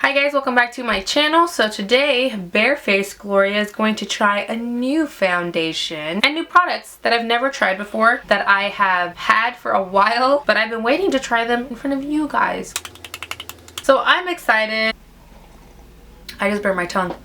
Hi guys, welcome back to my channel. So today, Barefaced Gloriaa is going to try a new foundation and new products that I've never tried before, that I have had for a while, but I've been waiting to try them in front of you guys. So I'm excited. I just burned my tongue.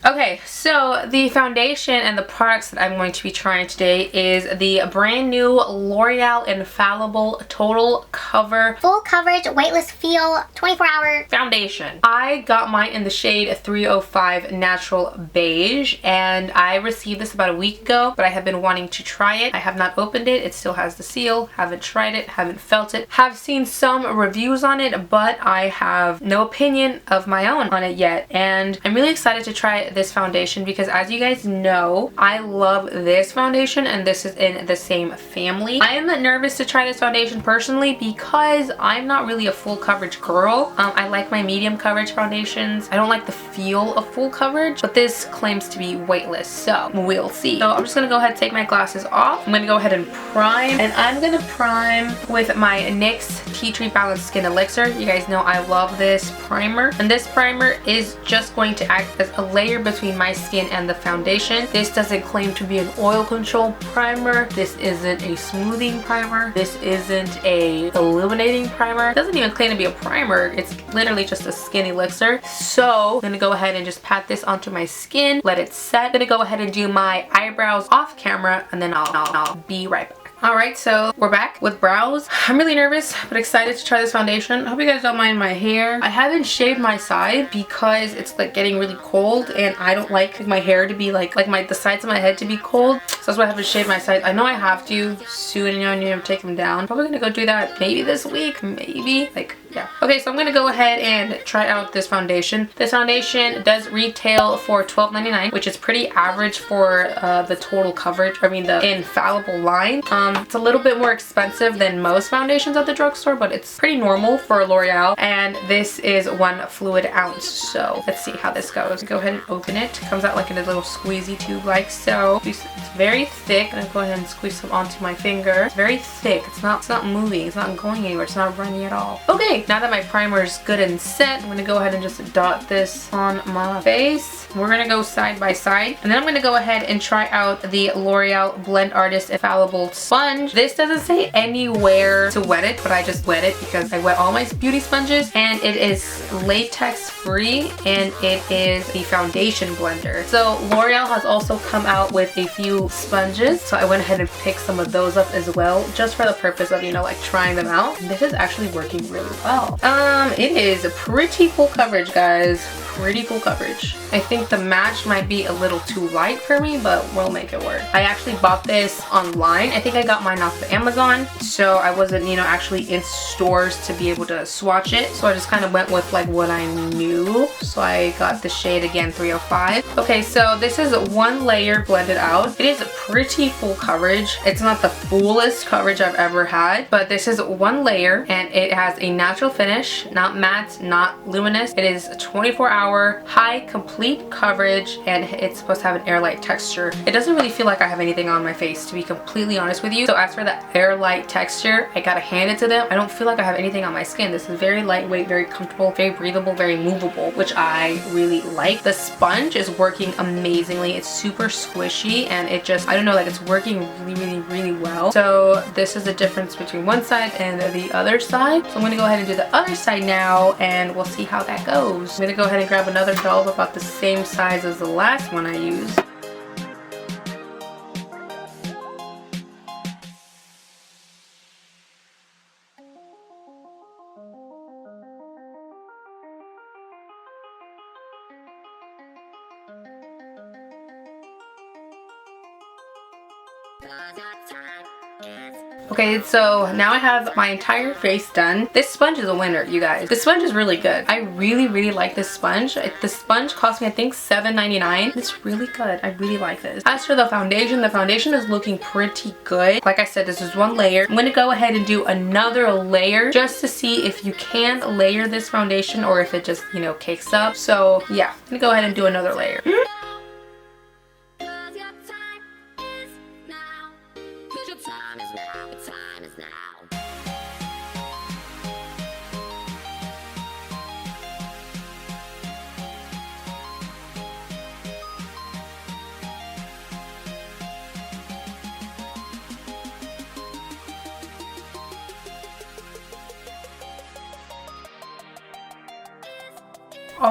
Okay, so the foundation and the products that I'm going to be trying today is the brand new L'Oreal Infallible Total Cover Full Coverage Weightless Feel 24-Hour Foundation. I got mine in the shade 305 Natural Beige, and I received this about a week ago, but I have been wanting to try it. I have not opened it. It still has the seal. Haven't tried it. Haven't felt it. Have seen some reviews on it, but I have no opinion of my own on it yet, and I'm really excited to try this foundation because, as you guys know, I love this foundation and this is in the same family. I am nervous to try this foundation personally because I'm not really a full coverage girl. I like my medium coverage foundations. I don't like the feel of full coverage, but this claims to be weightless, so we'll see. So I'm just gonna go ahead and take my glasses off. I'm gonna go ahead and prime, and I'm gonna prime with my NYX Tea Tree Balanced Skin Elixir. You guys know I love this primer, and this primer is just going to act as a layer between my skin and the foundation. This doesn't claim to be an oil control primer. This isn't a smoothing primer. This isn't a illuminating primer. It doesn't even claim to be a primer. It's literally just a skin elixir. So I'm gonna go ahead and just pat this onto my skin, let it set. I'm gonna go ahead and do my eyebrows off camera, and then I'll be right back. Alright, so we're back with brows. I'm really nervous but excited to try this foundation. I hope you guys don't mind my hair. I haven't shaved my side because it's like getting really cold, and I don't like my hair to be like the sides of my head to be cold. So that's why I haven't shaved my sides. I know I have to soon, you know, I need to take them down. Probably gonna go do that maybe this week, maybe. Yeah. Okay, so I'm gonna go ahead and try out this foundation. This foundation does retail for $12.99, which is pretty average for the total coverage, I mean the Infallible line. It's a little bit more expensive than most foundations at the drugstore, but it's pretty normal for L'Oreal, and this is 1 fluid ounce. So let's see how this goes. Go ahead and open it. It comes out like in a little squeezy tube like so. It's very thick. I'm gonna go ahead and squeeze some onto my finger. It's very thick. It's not moving. It's not going anywhere. It's not running at all. Okay, now that my primer is good and set, I'm gonna go ahead and just dot this on my face. We're gonna go side by side, and then I'm gonna go ahead and try out the L'Oreal Blend Artist Infallible Sponge. This doesn't say anywhere to wet it, but I just wet it because I wet all my beauty sponges, and it is latex free, and it is the foundation blender. So L'Oreal has also come out with a few sponges, so I went ahead and picked some of those up as well, just for the purpose of, you know, like trying them out. And this is actually working really well. It is pretty full coverage, guys. Pretty full coverage. I think the match might be a little too light for me, but we'll make it work. I actually bought this online. I think I got mine off of Amazon, so I wasn't, you know, actually in stores to be able to swatch it. So I just kind of went with like what I knew. So I got the shade again, 305. Okay, so this is 1 layer blended out. It is pretty full coverage. It's not the fullest coverage I've ever had, but this is 1 layer, and it has a natural finish, not matte, not luminous. It is 24-hour high complete coverage, and it's supposed to have an airlight texture. It doesn't really feel like I have anything on my face, to be completely honest with you. So as for the airlight texture, I gotta hand it to them. I don't feel like I have anything on my skin. This is very lightweight, very comfortable, very breathable, very movable, which I really like. The sponge is working amazingly. It's super squishy, and it just, I don't know, like it's working really well. So this is the difference between one side and the other side. So I'm gonna go ahead and do the other side now, and we'll see how that goes. I'm gonna go ahead and grab another doll about the same size as the last one I used. Okay, so now I have my entire face done. This sponge is a winner, you guys. This sponge is really good. I really like this sponge. The sponge cost me, I think, $7.99. It's really good. I really like this. As for the foundation is looking pretty good. Like I said, this is 1 layer. I'm gonna go ahead and do another layer just to see if you can layer this foundation or if it just, you know, cakes up. So yeah, I'm gonna go ahead and do another layer.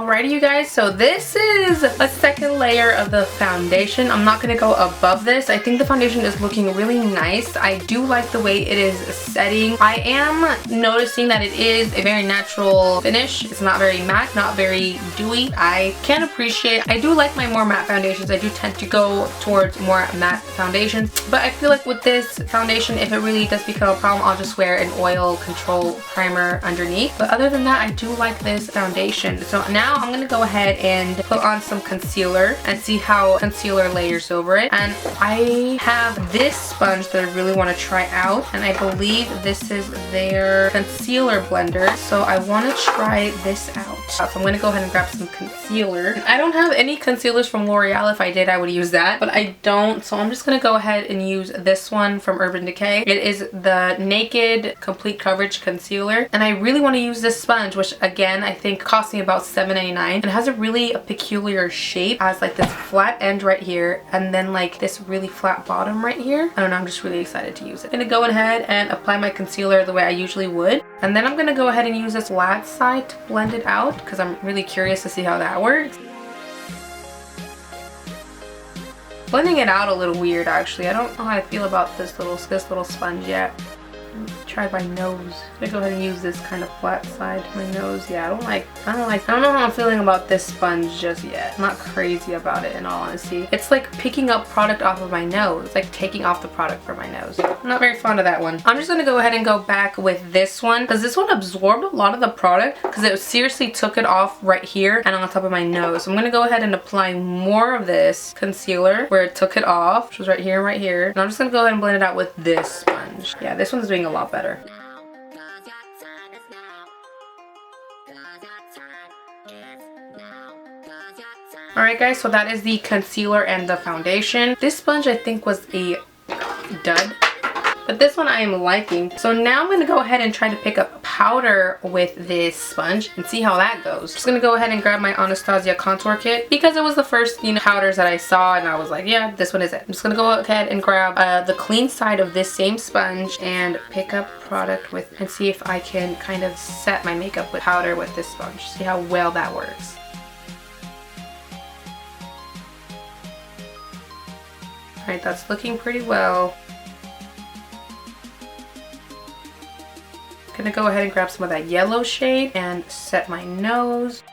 Alrighty you guys, so this is a second layer of the foundation. I'm not going to go above this. I think the foundation is looking really nice. I do like the way it is setting. I am noticing that it is a very natural finish. It's not very matte, not very dewy. I can appreciate, I do like my more matte foundations. I do tend to go towards more matte foundations, but I feel like with this foundation, if it really does become a problem, I'll just wear an oil control primer underneath. But other than that, I do like this foundation. So now I'm gonna go ahead and put on some concealer and see how concealer layers over it. And I have this sponge that I really want to try out, and I believe this is their concealer blender. So I want to try this out. So I'm gonna go ahead and grab some concealer. I don't have any concealers from L'Oreal. If I did, I would use that, but I don't. So I'm just gonna go ahead and use this one from Urban Decay. It is the Naked Complete Coverage Concealer, and I really want to use this sponge, which again I think cost me about $7.99, and it has a really peculiar shape. It has like this flat end right here and then like this really flat bottom right here. I don't know, I'm just really excited to use it. I'm gonna go ahead and apply my concealer the way I usually would, and then I'm gonna go ahead and use this flat side to blend it out because I'm really curious to see how that works. Blending it out a little weird actually. I don't know how I feel about this little sponge yet. Try my nose. I'm gonna go ahead and use this kind of flat side to my nose. Yeah, I don't know how I'm feeling about this sponge just yet. I'm not crazy about it in all honesty. It's like picking up product off of my nose. It's like taking off the product from my nose. I'm not very fond of that one. I'm just gonna go ahead and go back with this one because this one absorbed a lot of the product because it seriously took it off right here and on top of my nose. So I'm gonna go ahead and apply more of this concealer where it took it off, which was right here and right here. And I'm just gonna go ahead and blend it out with this sponge. Yeah, this one's doing a lot better. Alright guys, so that is the concealer and the foundation. This sponge I think was a dud, but this one I am liking. So now I'm going to go ahead and try to pick up powder with this sponge and see how that goes. Just going to go ahead and grab my Anastasia contour kit because it was the first, powders that I saw, and I was like, yeah, this one is it. I'm just going to go ahead and grab the clean side of this same sponge and pick up product with, and see if I can kind of set my makeup with powder with this sponge. See how well that works. Alright, that's looking pretty well. Gonna go ahead and grab some of that yellow shade and set my nose.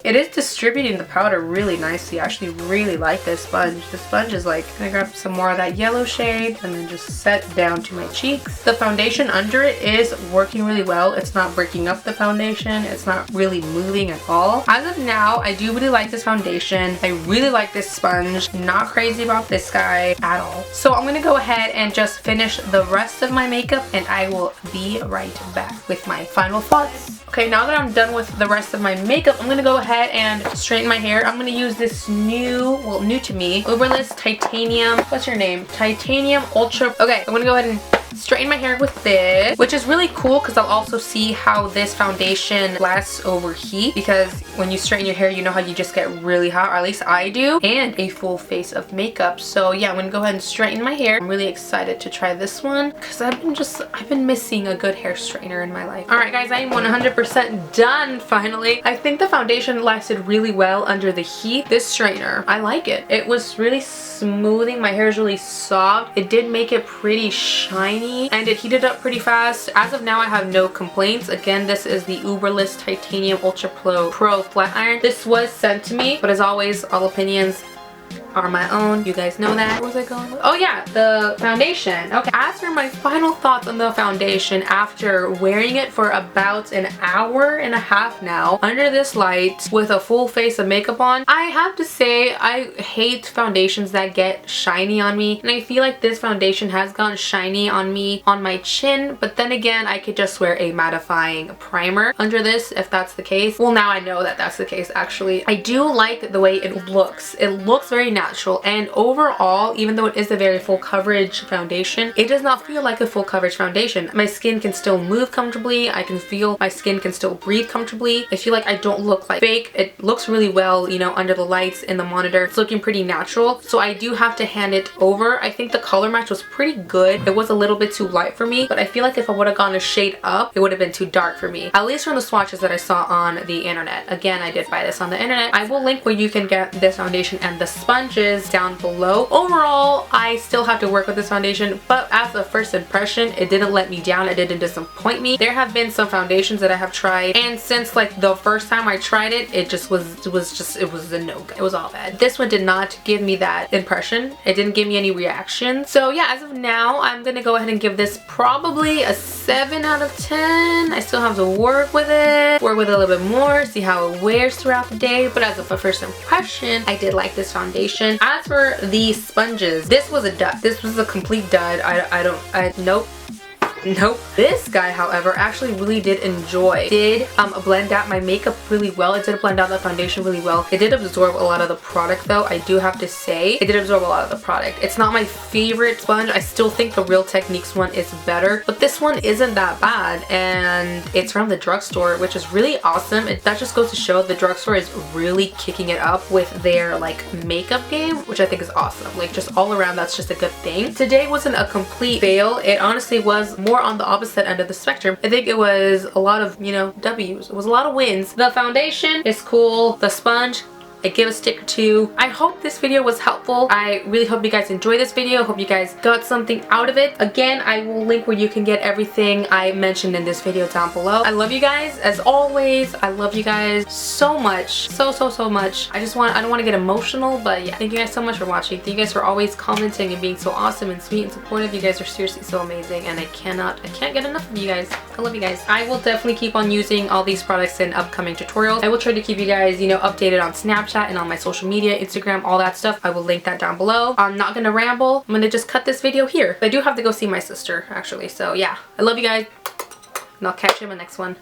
It is distributing the powder really nicely. I actually really like this sponge. The sponge is like, gonna grab some more of that yellow shade and then just set down to my cheeks. The foundation under it is working really well. It's not breaking up the foundation. It's not really moving at all. As of now, I do really like this foundation. I really like this sponge. Not crazy about this guy at all. So I'm gonna go ahead and just finish the rest of my makeup, and I will be right back with my final thoughts. Okay, now that I'm done with the rest of my makeup, I'm gonna go ahead and straighten my hair. I'm gonna use this new to me, Uberless Titanium, what's your name? Titanium Ultra. Okay, I'm gonna go ahead and straighten my hair with this, which is really cool because I'll also see how this foundation lasts over heat, because when you straighten your hair, you know how you just get really hot, or at least I do, and a full face of makeup. So yeah, I'm gonna go ahead and straighten my hair. I'm really excited to try this one because I've been missing a good hair straightener in my life. Alright guys, I am 100% done finally. I think the foundation lasted really well under the heat. This straightener, I like it. It was really smoothing. My hair is really soft. It did make it pretty shiny, and it heated up pretty fast. As of now, I have no complaints. Again, this is the Uberless Titanium Ultra Pro Flat Iron. This was sent to me, but as always, all opinions are my own. You guys know that. Where was I going with? Oh yeah, the foundation. Okay, as for my final thoughts on the foundation after wearing it for about an hour and a half now under this light with a full face of makeup on, I have to say I hate foundations that get shiny on me, and I feel like this foundation has gotten shiny on me on my chin, but then again, I could just wear a mattifying primer under this if that's the case. Well, now I know that that's the case actually. I do like the way it looks. It looks very natural. natural, and overall, even though it is a very full coverage foundation, it does not feel like a full coverage foundation. My skin can still move comfortably. I can feel my skin can still breathe comfortably. I feel like I don't look like fake. It looks really well, you know, under the lights in the monitor. It's looking pretty natural, so I do have to hand it over. I think the color match was pretty good. It was a little bit too light for me, but I feel like if I would have gone a shade up, it would have been too dark for me, at least from the swatches that I saw on the internet. Again, I did buy this on the internet. I will link where you can get this foundation and the sponges down below. Overall, I still have to work with this foundation, but as a first impression, it didn't let me down. It didn't disappoint me. There have been some foundations that I have tried, and since like the first time I tried it, it was a no-go. It was all bad. This one did not give me that impression. It didn't give me any reaction. So yeah, as of now, I'm gonna go ahead and give this probably a 7 out of 10. I still have to work with it a little bit more, see how it wears throughout the day, but as of a first impression, I did like this foundation. As for the sponges, this was a dud. This was a complete dud. Nope. This guy, however, actually really did blend out my makeup really well. It did blend out the foundation really well. It did absorb a lot of the product though. I do have to say, it did absorb a lot of the product. It's not my favorite sponge. I still think the Real Techniques one is better, but this one isn't that bad, and it's from the drugstore, which is really awesome. That just goes to show the drugstore is really kicking it up with their like makeup game, which I think is awesome. Like just all around, that's just a good thing. Today wasn't a complete fail. It honestly was more on the opposite end of the spectrum. I think it was a lot of, you know, W's. It was a lot of wins. The foundation is cool. The sponge, I give a stick or 2. I hope this video was helpful. I really hope you guys enjoyed this video. Hope you guys got something out of it. Again, I will link where you can get everything I mentioned in this video down below. I love you guys as always. I love you guys so much. So much. I don't want to get emotional, but yeah. Thank you guys so much for watching. Thank you guys for always commenting and being so awesome and sweet and supportive. You guys are seriously so amazing, and I can't get enough of you guys. I love you guys. I will definitely keep on using all these products in upcoming tutorials. I will try to keep you guys, you know, updated on Snapchat and on my social media, Instagram, all that stuff. I will link that down below. I'm not gonna ramble. I'm gonna just cut this video here. I do have to go see my sister actually, so yeah. I love you guys, and I'll catch you in the next one.